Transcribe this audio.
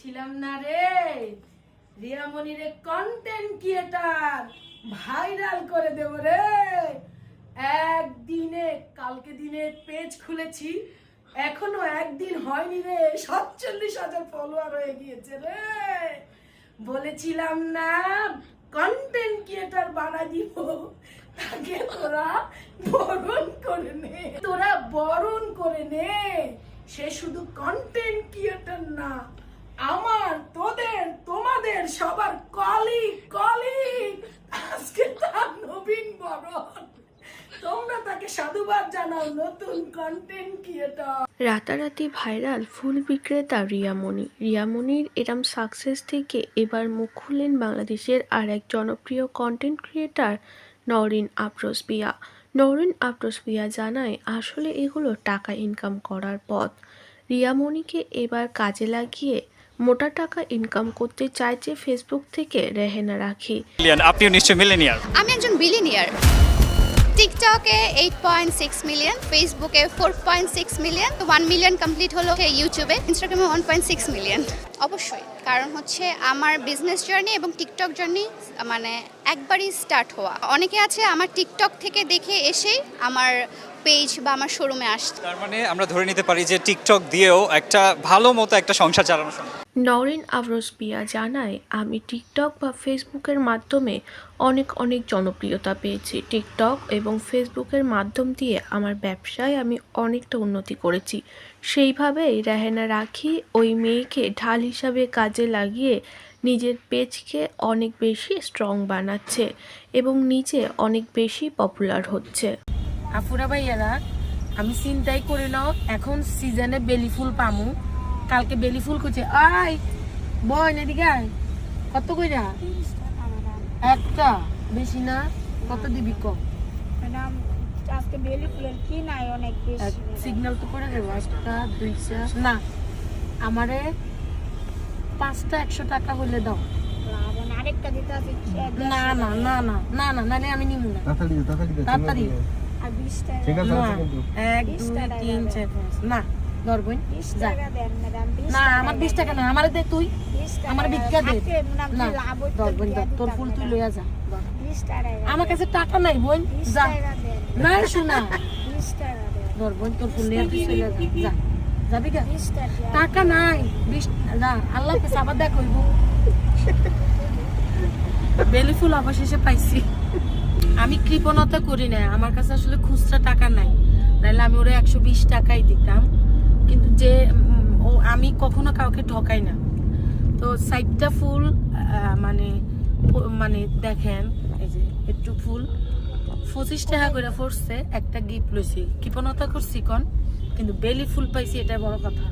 বলেছিলাম না রে, রিয়ামনিরে কন্টেন্ট ক্রিয়েটার ভাইরাল করে দেব রে। একদিনে কালকে দিনে পেজ খুলেছি, এখনো একদিন হয়নি রে, 47,000 ফলোয়ার হয়ে গিয়েছে রে। বলেছিলাম না কন্টেন্ট ক্রিয়েটার বানাই দিব, তাকে তোরা বরণ করে নে, সে শুধু কন্টেন্ট ক্রিয়েটর না, আমার তোদের তোমাদের সবার কলিগ আজকে তার নবীন বরণ। তোমরা তাকে সাধুবাদ জানাও, নতুন কন্টেন্ট ক্রিয়েটর। রাতারাতি ভাইরাল ফুল বিক্রেতা রিয়ামনি। রিয়ামনির এরম সাকসেস থেকে এবার মুখ খুললেন বাংলাদেশের আর এক জনপ্রিয় কন্টেন্ট ক্রিয়েটার নওরিন আফরোজ পিয়া। নওরিন আফরোজ পিয়া জানায় আসলে এগুলো টাকা ইনকাম করার পথ। রিয়ামনিকে এবার কাজে লাগিয়ে মোটা টাকা ইনকাম করতে চাইছে ফেসবুক থেকে রেহেনা রাখি। আপনিও নিশ্চয়ই মিলেনিয়ার। আমি একজন বিলিনিয়ার। টিকটকে 8.6 মিলিয়ন, ফেসবুকে 4.6 মিলিয়ন, 1 মিলিয়ন কমপ্লিট হলো ইউটিউবে, ইনস্টাগ্রামে 1.6 মিলিয়ন। অবশ্যই কারণ হচ্ছে আমার বিজনেস জার্নি এবং টিকটক জার্নি মানে একবারই স্টার্ট হওয়া। অনেকে আছে আমার টিকটক থেকে দেখে এসেই আমার পেজ বা আমার শোরুমে আসছে। তার মানে আমরা ধরে নিতে পারি যে টিকটক দিয়েও একটা ভালো মতো একটা সংসার চালানো সম্ভব। নওরিন আফরোজ পিয়া জানায়, আমি টিকটক বা ফেসবুকের মাধ্যমে অনেক জনপ্রিয়তা পেয়েছি। টিকটক এবং ফেসবুকের মাধ্যম দিয়ে আমার ব্যবসায় আমি অনেকটা উন্নতি করেছি। সেইভাবেই রেহেনা রাখি ওই মেয়েকে ঢাল হিসাবে কাজে লাগিয়ে নিজের পেজকে অনেক বেশি স্ট্রং বানাচ্ছে এবং নিজে অনেক বেশি পপুলার হচ্ছে। আফুরা ভাইয়ারা, আমি চিন্তাই করে নাও, এখন সিজনে বেলি ফুল পামু, কালকে বেলি ফুল খুঁজে আয় বয় না দিকে আয়। কত কইরা? একটা, বেশি না। কত দিবি কম? ম্যাডাম আজকে বেলি ফুলের কি নাই, অনেক বেশি। সিগন্যাল তো করে দেবো, 1টা 200 না, আমারে 5টা 100 টাকা হলে দাও। আরেকটা দিতে আছে না না না না না না নালে আমি নিব না। তাড়াতাড়ি আর 20 টাকা। ঠিক আছে, 1 2 3 4 5 না ধরবই 20 টাকা দেন ম্যাডাম। না আমার 20 টাকা না, আমারে দে তুই, 20 টাকা আমার ভিক্ষা দে। না লাভ হইতো ধরবই তোর ফুল তুই লইয়া যা। 20 টাকা। আমার কাছে টাকা নাই বোন, 20 যা। টাকা দেন। না শোনা 20 টাকা দেন। ধরবই তোর ফুল নিয়ে তুই চলে যা, যা যাবি গা। 20 টাকা। টাকা নাই 20 না, আল্লাহ হাফেজ, আবার দেখ হইব। বেলি ফুল অবশেষে পাইছি। আমি কৃপণতা করি না, আমার কাছে আসলে খুচরা টাকা নাই, নাহলে আমি ওরা 120 টাকাই দিতাম, কিন্তু যে আমি কখনো কাউকে ঠকাই না। তো 60টা ফুল মানে দেখেন, এই যে একটু ফুল 25 টাকা করে পড়ছে, একটা গিফট লইছি, কৃপণতা করছি কোন, কিন্তু বেলি ফুল পাইছি, এটা বড় কথা।